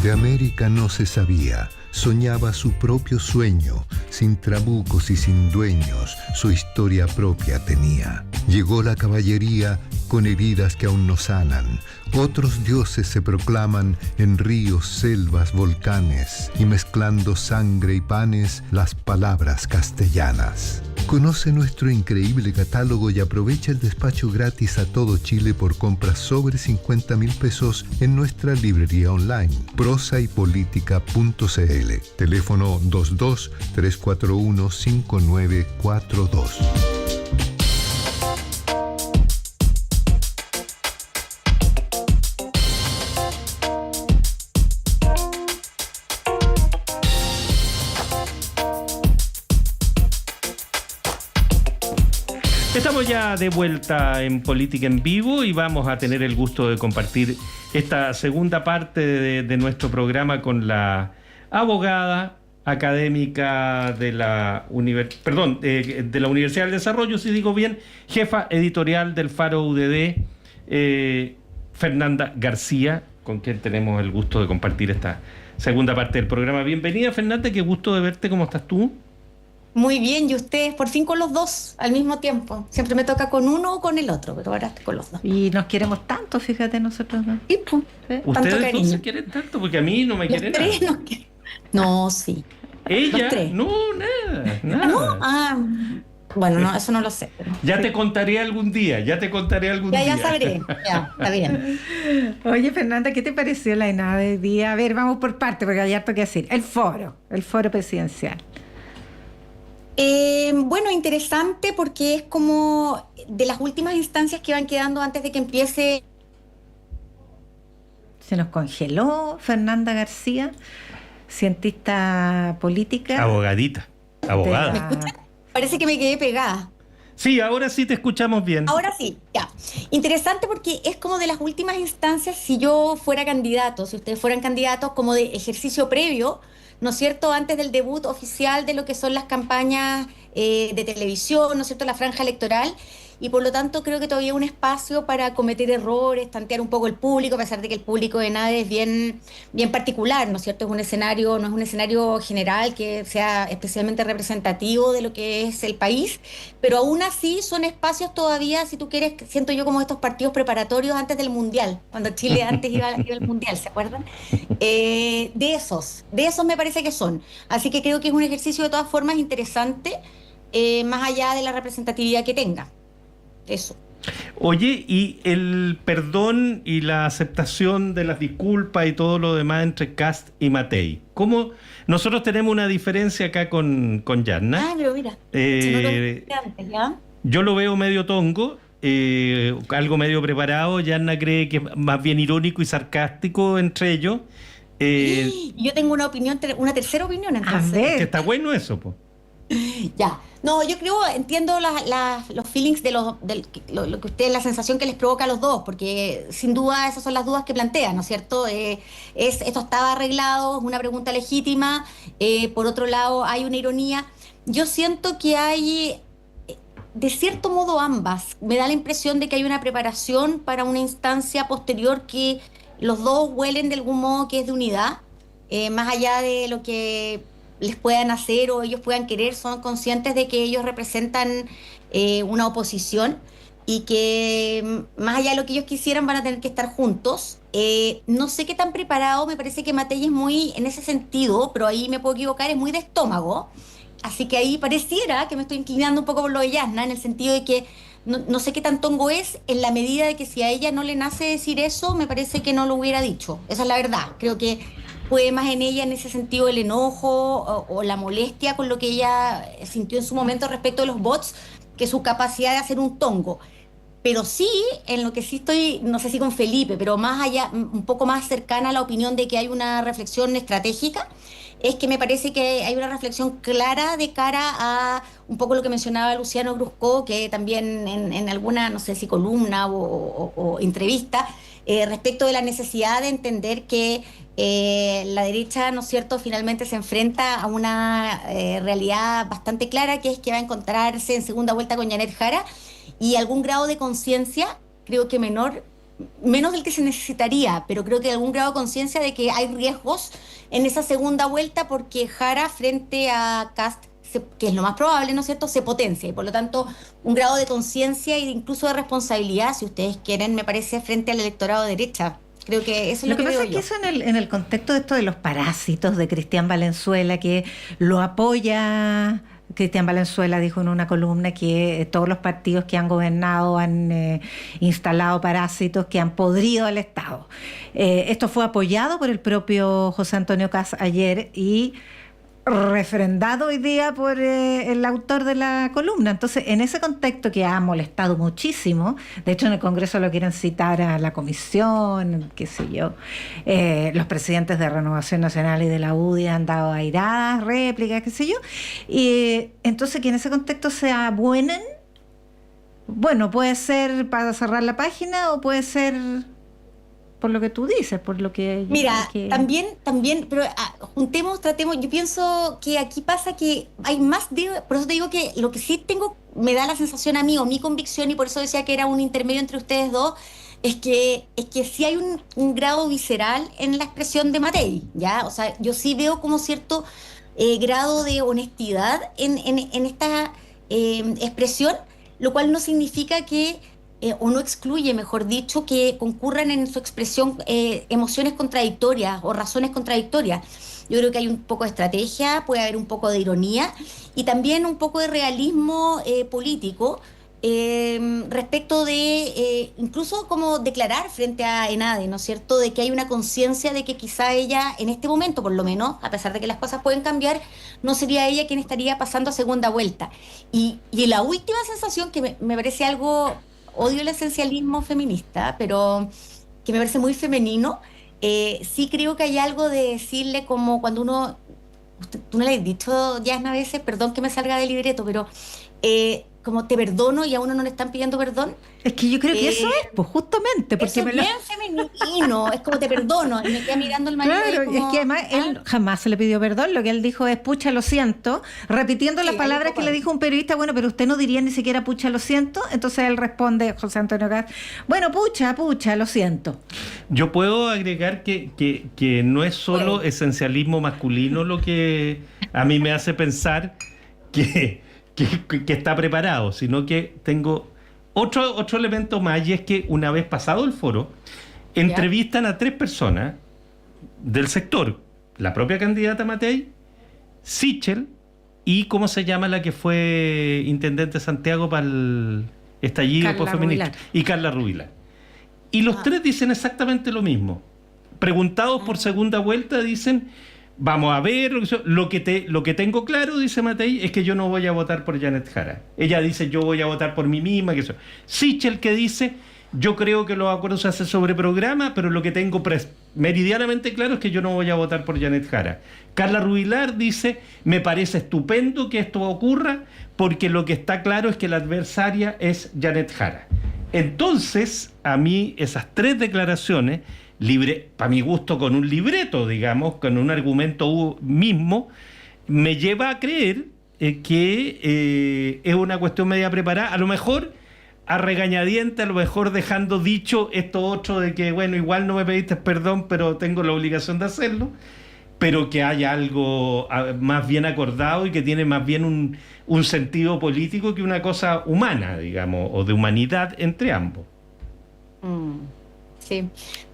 De América no se sabía, soñaba su propio sueño, sin trabucos y sin dueños, su historia propia tenía. Llegó la caballería con heridas que aún no sanan, otros dioses se proclaman en ríos, selvas, volcanes, y mezclando sangre y panes, las palabras castellanas. Conoce nuestro increíble catálogo y aprovecha el despacho gratis a todo Chile por compras sobre 50.000 pesos en nuestra librería online, prosaypolitica.cl. Teléfono 22-341-5942. Estamos ya de vuelta en Política en Vivo y vamos a tener el gusto de compartir esta segunda parte de nuestro programa con la abogada académica de la de la Universidad del Desarrollo, si digo bien, jefa editorial del Faro UDD, Fernanda García, con quien tenemos el gusto de compartir esta segunda parte del programa. Bienvenida, Fernanda, qué gusto de verte. ¿Cómo estás tú? Muy bien, y ustedes por fin con los dos al mismo tiempo. Siempre me toca con uno o con el otro, pero ahora estoy con los dos. Y nos queremos tanto, fíjate, nosotros dos. Y pues, ¿Ustedes dos se quieren tanto? Porque a mí no me quieren nada. No, sí. ¿Ella? No, nada. ¿No? Bueno, no, eso no lo sé. Pero ya sí. te contaré algún día, Ya sabré, ya, está bien. Oye, Fernanda, ¿qué te pareció la ENADE de día? A ver, vamos por parte, porque hay harto que decir. El foro presidencial. Bueno, interesante porque es como de las últimas instancias que van quedando antes de que empiece. Se nos congeló Fernanda García, cientista política. Abogada. ¿Me escuchan? Parece que me quedé pegada. Sí, ahora sí te escuchamos bien. Ahora sí, ya. Interesante porque es como de las últimas instancias si yo fuera candidato, si ustedes fueran candidatos, como de ejercicio previo, ¿no es cierto?, antes del debut oficial de lo que son las campañas de televisión, ¿no es cierto?, la franja electoral, y por lo tanto creo que todavía hay un espacio para cometer errores, tantear un poco el público, a pesar de que el público de NADE es bien particular, ¿no es cierto?, no es un escenario general que sea especialmente representativo de lo que es el país, pero aún así son espacios todavía, si tú quieres, siento yo como estos partidos preparatorios antes del Mundial, cuando Chile antes iba al Mundial, ¿se acuerdan? De esos me parece que son. Así que creo que es un ejercicio de todas formas interesante, más allá de la representatividad que tenga. Eso. Oye, y el perdón y la aceptación de las disculpas y todo lo demás entre Kast y Matei, ¿cómo? Nosotros tenemos una diferencia acá con Yarna. Pero mira, si no lo dije antes, ¿ya? Yo lo veo medio tongo, algo medio preparado. Yarna cree que es más bien irónico y sarcástico entre ellos. Yo tengo una opinión, una tercera opinión, entonces. Que está bueno eso, po. Ya. No, yo creo, entiendo los feelings de lo que ustedes, la sensación que les provoca a los dos, porque sin duda esas son las dudas que plantean, ¿no es cierto? Esto estaba arreglado, es una pregunta legítima. Por otro lado, hay una ironía. Yo siento que hay, de cierto modo, ambas. Me da la impresión de que hay una preparación para una instancia posterior que los dos huelen de algún modo que es de unidad, más allá de lo que les puedan hacer o ellos puedan querer, son conscientes de que ellos representan una oposición y que más allá de lo que ellos quisieran van a tener que estar juntos. No sé qué tan preparado, me parece que Matei es muy, en ese sentido, pero ahí me puedo equivocar, es muy de estómago, así que ahí pareciera que me estoy inclinando un poco por lo de Yasna, en el sentido de que no sé qué tan tongo es, en la medida de que si a ella no le nace decir eso, me parece que no lo hubiera dicho, esa es la verdad. Creo que puede más en ella en ese sentido el enojo o la molestia con lo que ella sintió en su momento respecto de los bots, que su capacidad de hacer un tongo. Pero sí, en lo que sí estoy, no sé si con Felipe, pero más allá, un poco más cercana a la opinión de que hay una reflexión estratégica, es que me parece que hay una reflexión clara de cara a un poco lo que mencionaba Luciano Brusco, que también en alguna, no sé si columna o entrevista, respecto de la necesidad de entender que la derecha, ¿no es cierto?, finalmente se enfrenta a una realidad bastante clara, que es que va a encontrarse en segunda vuelta con Janet Jara, y algún grado de conciencia, creo que menor, menos del que se necesitaría, pero creo que hay algún grado de conciencia de que hay riesgos en esa segunda vuelta porque Jara frente a Kast, que es lo más probable, ¿no es cierto?, se potencia y por lo tanto un grado de conciencia e incluso de responsabilidad, si ustedes quieren, me parece, frente al electorado de derecha. Creo que eso es lo que pasa veo es que yo. eso en el contexto de esto de los parásitos de Cristian Valenzuela, que lo apoya. Cristian Valenzuela dijo en una columna que todos los partidos que han gobernado han instalado parásitos que han podrido al Estado. Esto fue apoyado por el propio José Antonio Kast ayer y refrendado hoy día por el autor de la columna. Entonces, en ese contexto que ha molestado muchísimo, de hecho en el Congreso lo quieren citar a la comisión, qué sé yo, los presidentes de Renovación Nacional y de la UDI han dado airadas, réplicas, qué sé yo, y entonces que en ese contexto se abuenen, bueno, puede ser para cerrar la página o puede ser por lo que tú dices, por lo que... Mira, también, pero tratemos, yo pienso que aquí pasa que hay más por eso te digo que lo que sí tengo, me da la sensación a mí, o mi convicción, y por eso decía que era un intermedio entre ustedes dos, es que sí hay un grado visceral en la expresión de Matei, ¿ya? O sea, yo sí veo como cierto grado de honestidad en esta expresión, lo cual no significa que o no excluye, mejor dicho, que concurran en su expresión emociones contradictorias o razones contradictorias. Yo creo que hay un poco de estrategia, puede haber un poco de ironía y también un poco de realismo político respecto de incluso como declarar frente a ENADE, ¿no es cierto?, de que hay una conciencia de que quizá ella, en este momento por lo menos, a pesar de que las cosas pueden cambiar, no sería ella quien estaría pasando a segunda vuelta. Y la última sensación que me parece algo... Odio el esencialismo feminista, pero que me parece muy femenino. Sí creo que hay algo de decirle como cuando uno... Tú no le has dicho, Yasna, a veces, perdón que me salga del libreto, pero como te perdono y a uno no le están pidiendo perdón. Es que yo creo que eso es, pues justamente. Porque eso es bien femenino, es como te perdono, y me queda mirando el marido. Claro, como, es que además él jamás se le pidió perdón, lo que él dijo es pucha, lo siento, repitiendo las palabras que le dijo un periodista, bueno, pero usted no diría ni siquiera pucha, lo siento, entonces él responde, José Antonio Kast, bueno, pucha, lo siento. Yo puedo agregar que no es solo esencialismo masculino lo que a mí me hace pensar que está preparado, sino que tengo otro elemento más, y es que una vez pasado el foro, entrevistan a 3 personas del sector, la propia candidata Matei, Sichel y ¿cómo se llama la que fue intendente de Santiago para el estallido feminista? Y Carla Rubilar. Y los 3 dicen exactamente lo mismo. Preguntados por segunda vuelta, dicen: vamos a ver, lo que tengo claro, dice Matei, es que yo no voy a votar por Janet Jara. Ella dice: yo voy a votar por mí misma. Que eso. Sichel, que dice: yo creo que los acuerdos se hacen sobre programa, pero lo que tengo meridianamente claro es que yo no voy a votar por Janet Jara. Carla Rubilar dice: me parece estupendo que esto ocurra, porque lo que está claro es que la adversaria es Janet Jara. Entonces, a mí esas 3 declaraciones, para mi gusto con un libreto, digamos, con un argumento mismo, me lleva a creer que es una cuestión media preparada, a lo mejor a regañadiente, a lo mejor dejando dicho esto otro de que, bueno, igual no me pediste perdón, pero tengo la obligación de hacerlo, pero que haya algo más bien acordado y que tiene más bien un sentido político que una cosa humana, digamos, o de humanidad entre ambos. Sí.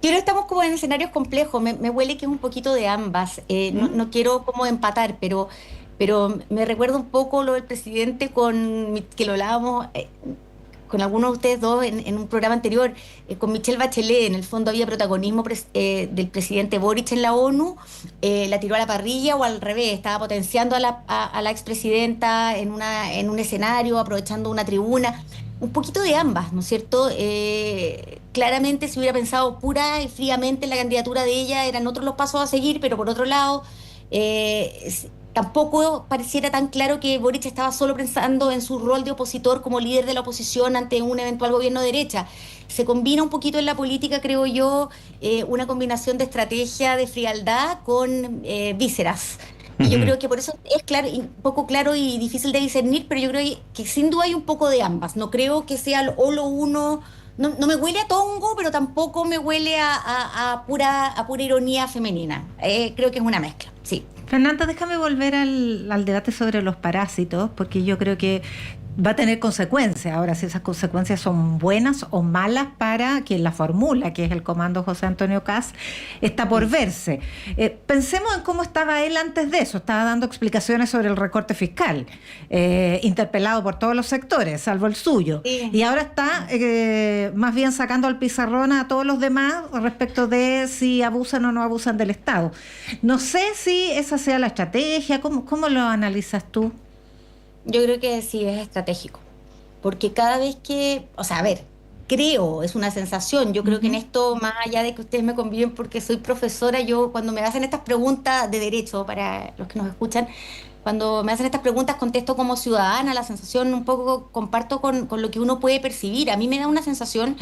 Pero estamos como en escenarios complejos, me huele que es un poquito de ambas. No quiero como empatar, pero me recuerda un poco lo del presidente que lo hablábamos con algunos de ustedes dos en un programa anterior, con Michelle Bachelet. En el fondo había protagonismo del presidente Boric en la ONU, la tiró a la parrilla, o al revés, estaba potenciando a la expresidenta en un escenario, aprovechando una tribuna. Un poquito de ambas, ¿no es cierto? Claramente, si hubiera pensado pura y fríamente en la candidatura de ella, eran otros los pasos a seguir, pero por otro lado, tampoco pareciera tan claro que Boric estaba solo pensando en su rol de opositor como líder de la oposición ante un eventual gobierno de derecha. Se combina un poquito en la política, creo yo, una combinación de estrategia, de frialdad con vísceras. Y yo creo que por eso es claro, un poco claro y difícil de discernir, pero yo creo que sin duda hay un poco de ambas. No creo que sea o lo uno no me huele a tongo, pero tampoco me huele a pura ironía femenina. Creo que es una mezcla, sí. Fernanda, déjame volver al debate sobre los parásitos, porque yo creo que va a tener consecuencias. Ahora, si esas consecuencias son buenas o malas para quien la formula, que es el comando José Antonio Kast, está por verse. Pensemos en cómo estaba él antes de eso. Estaba dando explicaciones sobre el recorte fiscal, interpelado por todos los sectores, salvo el suyo. Sí. Y ahora está más bien sacando al pizarrón a todos los demás respecto de si abusan o no abusan del Estado. No sé si esa sea la estrategia. ¿Cómo lo analizas tú? Yo creo que sí es estratégico, porque cada vez que, o sea, a ver, creo, es una sensación, yo creo que en esto, más allá de que ustedes me conviven porque soy profesora, yo cuando me hacen estas preguntas de derecho, para los que nos escuchan, cuando me hacen estas preguntas contesto como ciudadana, la sensación un poco comparto con lo que uno puede percibir. A mí me da una sensación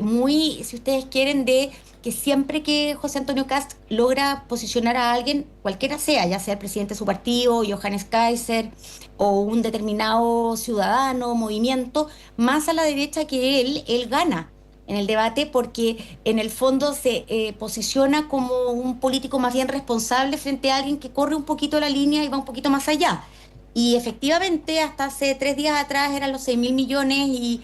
muy, si ustedes quieren, de que siempre que José Antonio Kast logra posicionar a alguien, cualquiera sea, ya sea el presidente de su partido, Johannes Kaiser, o un determinado ciudadano, movimiento, más a la derecha que él gana en el debate, porque en el fondo se posiciona como un político más bien responsable frente a alguien que corre un poquito la línea y va un poquito más allá. Y efectivamente, hasta hace 3 días atrás eran los 6.000 millones y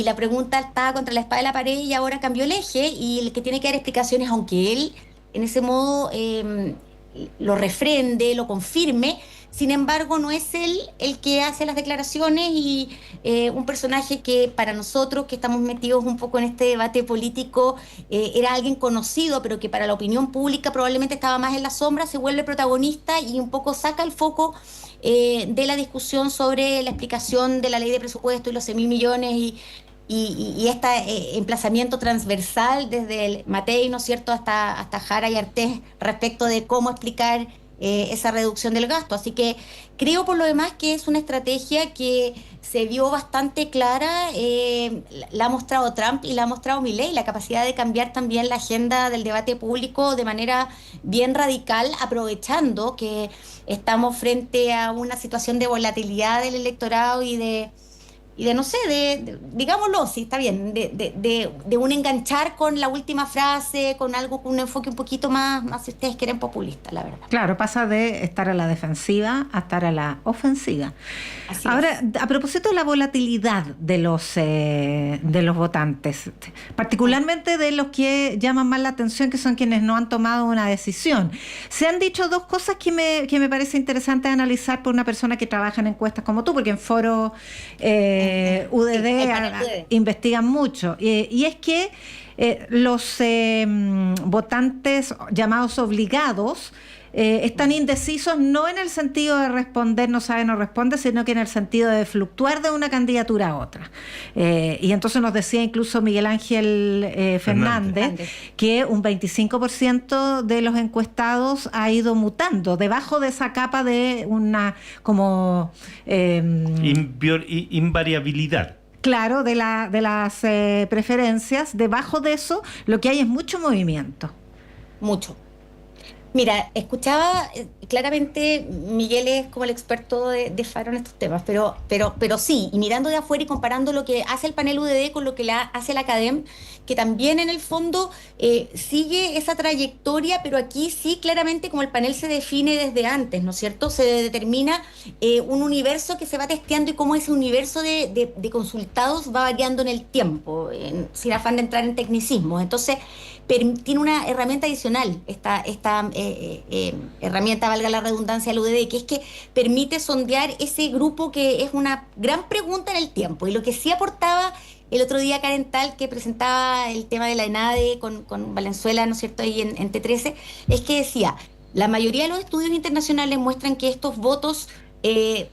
la pregunta estaba contra la espada de la pared y ahora cambió el eje, y el que tiene que dar explicaciones, aunque él en ese modo lo refrende, lo confirme, sin embargo no es él el que hace las declaraciones, y un personaje que para nosotros que estamos metidos un poco en este debate político era alguien conocido, pero que para la opinión pública probablemente estaba más en la sombra, se vuelve protagonista y un poco saca el foco de la discusión sobre la explicación de la ley de presupuesto y los 6.000 millones y este emplazamiento transversal desde el Matei, ¿no es cierto?, hasta Jara y Artés respecto de cómo explicar esa reducción del gasto. Así que creo por lo demás que es una estrategia que se vio bastante clara, la ha mostrado Trump y la ha mostrado Milei, la capacidad de cambiar también la agenda del debate público de manera bien radical, aprovechando que estamos frente a una situación de volatilidad del electorado y de no sé, digámoslo, sí, está bien, de un enganchar con la última frase, con algo, con un enfoque un poquito más, si ustedes quieren, populista, la verdad. Claro, pasa de estar a la defensiva a estar a la ofensiva. Así Ahora, es. a propósito de la volatilidad de los votantes, particularmente de los que llaman más la atención, que son quienes no han tomado una decisión, se han dicho dos cosas que me parece interesante analizar por una persona que trabaja en encuestas como tú, porque en foro UDD investigan mucho, y es que los votantes llamados obligados están indecisos, no en el sentido de responder, no sabe, no responde, sino que en el sentido de fluctuar de una candidatura a otra. Y entonces nos decía incluso Miguel Ángel Fernández que un 25% de los encuestados ha ido mutando debajo de esa capa de una como invariabilidad. Claro, de las preferencias. Debajo de eso lo que hay es mucho movimiento. Mucho. Mira, escuchaba claramente, Miguel es como el experto de Faro en estos temas, pero sí, y mirando de afuera y comparando lo que hace el panel UDD con lo que hace la Academ, que también en el fondo sigue esa trayectoria, pero aquí sí claramente como el panel se define desde antes, ¿no es cierto? Se determina un universo que se va testeando y cómo ese universo de consultados va variando en el tiempo, sin afán de entrar en tecnicismos. Entonces, tiene una herramienta adicional, esta herramienta, valga la redundancia, del UDD, que es que permite sondear ese grupo que es una gran pregunta en el tiempo. Y lo que sí aportaba el otro día Karen Tal, que presentaba el tema de la ENADE con Valenzuela, ¿no es cierto?, ahí en T13, es que decía, la mayoría de los estudios internacionales muestran que estos votos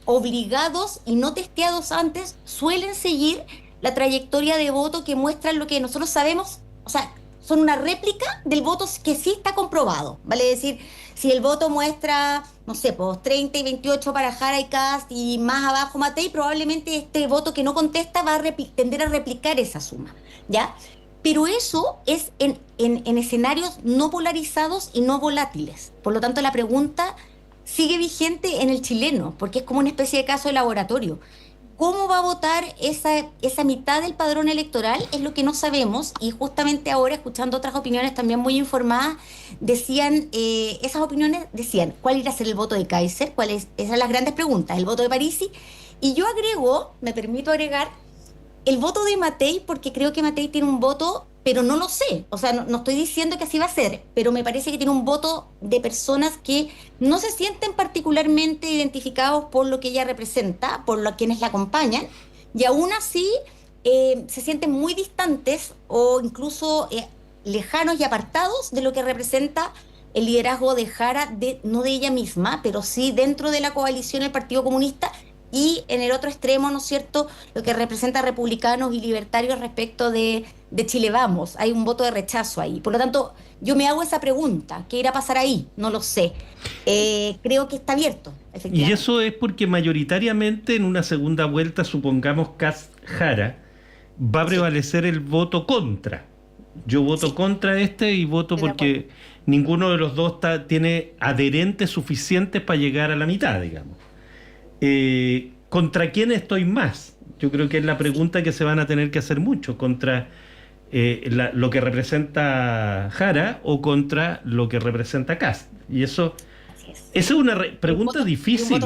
obligados y no testeados antes suelen seguir la trayectoria de voto que muestran lo que nosotros sabemos, o sea, son una réplica del voto que sí está comprobado, ¿vale? Es decir, si el voto muestra, no sé, pues 30 y 28 para Jara y Kast y más abajo Matei, probablemente este voto que no contesta va a tender a replicar esa suma, ¿ya? Pero eso es en escenarios no polarizados y no volátiles. Por lo tanto, la pregunta sigue vigente en el chileno, porque es como una especie de caso de laboratorio. ¿Cómo va a votar esa mitad del padrón electoral? Es lo que no sabemos, y justamente ahora, escuchando otras opiniones también muy informadas, decían, esas opiniones decían, ¿cuál irá a ser el voto de Kaiser? Esas eran las grandes preguntas, el voto de Parisi, y yo agrego, me permito agregar, el voto de Matei, porque creo que Matei tiene un voto, pero no lo sé. O sea, no estoy diciendo que así va a ser, pero me parece que tiene un voto de personas que no se sienten particularmente identificados por lo que ella representa, por quienes la acompañan, y aún así se sienten muy distantes o incluso lejanos y apartados de lo que representa el liderazgo de Jara, no de ella misma, pero sí dentro de la coalición del Partido Comunista, y en el otro extremo, ¿no es cierto?, lo que representa a republicanos y libertarios respecto de Chile Vamos. Hay un voto de rechazo ahí. Por lo tanto, yo me hago esa pregunta. ¿Qué irá a pasar ahí? No lo sé. Creo que está abierto, efectivamente. Y eso es porque mayoritariamente en una segunda vuelta, supongamos Kast-Jara, va a prevalecer el voto contra. Yo voto contra y voto porque ninguno de los dos tiene adherentes suficientes para llegar a la mitad, digamos. ¿Contra quién estoy más? Yo creo que es la pregunta que se van a tener que hacer mucho. ¿Contra lo que representa Jara o contra lo que representa Kast? Y eso es una pregunta difícil.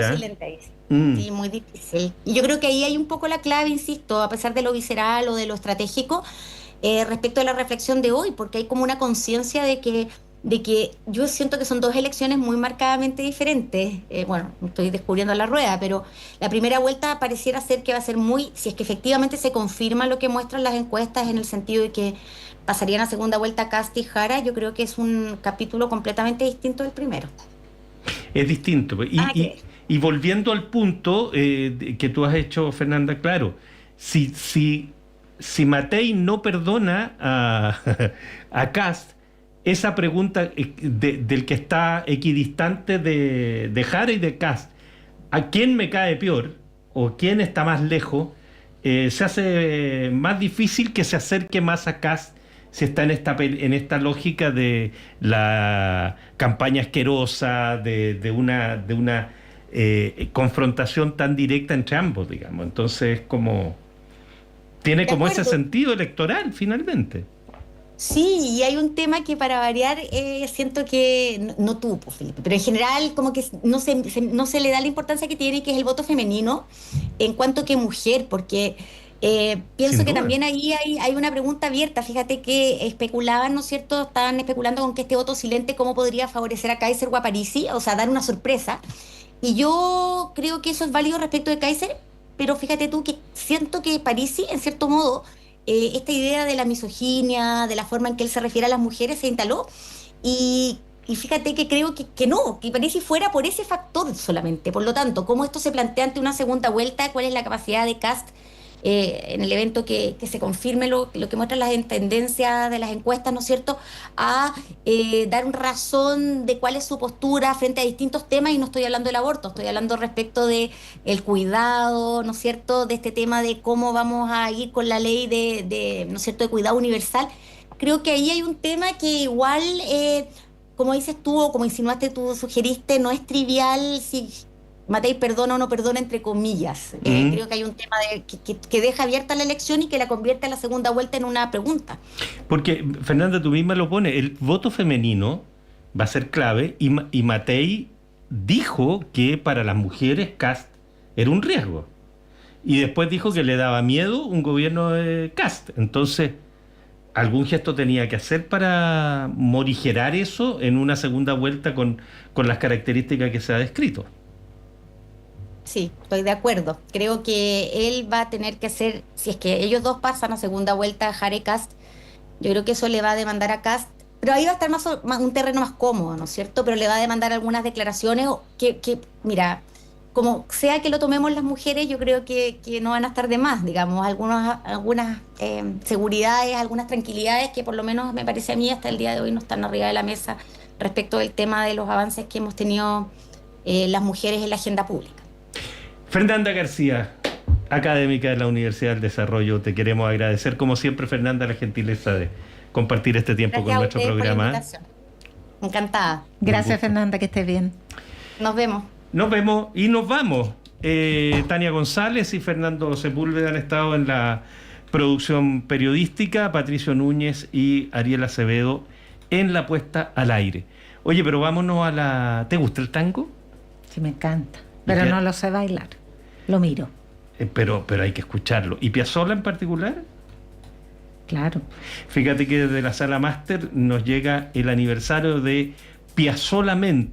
Sí, muy difícil. Y yo creo que ahí hay un poco la clave, insisto, a pesar de lo visceral o de lo estratégico, respecto a la reflexión de hoy, porque hay como una conciencia de que yo siento que son dos elecciones muy marcadamente diferentes. Bueno, estoy descubriendo la rueda, pero la primera vuelta pareciera ser que va a ser si es que efectivamente se confirma lo que muestran las encuestas, en el sentido de que pasarían a segunda vuelta Kast y Jara. Yo creo que es un capítulo completamente distinto del primero. Es distinto. Y volviendo al punto que tú has hecho, Fernanda, claro, si Matei no perdona a Kast, esa pregunta del que está equidistante de Jara y de Kast, ¿a quién me cae peor o quién está más lejos? Se hace más difícil que se acerque más a Kast si está en esta lógica de la campaña asquerosa, de una confrontación tan directa entre ambos, digamos. Entonces, tiene como ese sentido electoral, finalmente. Sí, y hay un tema que, para variar, siento que no tuvo, Felipe, pero en general como que no se le da la importancia que tiene, que es el voto femenino en cuanto que mujer, porque pienso que también ahí hay una pregunta abierta. Fíjate que especulaban, ¿no es cierto?, estaban especulando con que este voto silente cómo podría favorecer a Kaiser o a Parisi, o sea, dar una sorpresa, y yo creo que eso es válido respecto de Kaiser, pero fíjate tú que siento que Parisi, en cierto modo, esta idea de la misoginia, de la forma en que él se refiere a las mujeres, se instaló, y fíjate que creo que no, que Parisi fuera por ese factor solamente. Por lo tanto, cómo esto se plantea ante una segunda vuelta, cuál es la capacidad de Kast en el evento que se confirme lo que muestran las tendencias de las encuestas, ¿no es cierto?, a dar razón de cuál es su postura frente a distintos temas, y no estoy hablando del aborto, estoy hablando respecto de el cuidado, ¿no es cierto?, de este tema de cómo vamos a ir con la ley ¿no es cierto?, de cuidado universal. Creo que ahí hay un tema que igual, como dices tú, o como insinuaste tú, sugeriste, no es trivial si Matei perdona o no perdona, entre comillas. Creo que hay un tema que deja abierta la elección y que la convierte en la segunda vuelta en una pregunta. Porque, Fernanda, tú misma lo pones, el voto femenino va a ser clave, y Matei dijo que para las mujeres Kast era un riesgo. Y después dijo que le daba miedo un gobierno de Kast. Entonces, algún gesto tenía que hacer para morigerar eso en una segunda vuelta con las características que se ha descrito. Sí, estoy de acuerdo. Creo que él va a tener que hacer, si es que ellos dos pasan a segunda vuelta, Jara y Kast, yo creo que eso le va a demandar a Kast, pero ahí va a estar más un terreno más cómodo, ¿no es cierto? Pero le va a demandar algunas declaraciones que mira, como sea que lo tomemos las mujeres, yo creo que no van a estar de más, digamos, algunas seguridades, algunas tranquilidades que por lo menos me parece a mí hasta el día de hoy no están arriba de la mesa respecto del tema de los avances que hemos tenido las mujeres en la agenda pública. Fernanda García, académica de la Universidad del Desarrollo, te queremos agradecer, como siempre, Fernanda, la gentileza de compartir este tiempo con nuestro programa. Encantada. Gracias, Fernanda, que estés bien. Nos vemos. Nos vemos y nos vamos. Tania González y Fernando Sepúlveda han estado en la producción periodística, Patricio Núñez y Ariel Acevedo en la puesta al aire. Oye, pero vámonos a la... ¿Te gusta el tango? Sí, me encanta, pero no lo sé bailar, lo miro. Pero hay que escucharlo. ¿Y Piazzolla en particular? Claro. Fíjate que desde la Sala Máster nos llega el aniversario de Piazzollamente.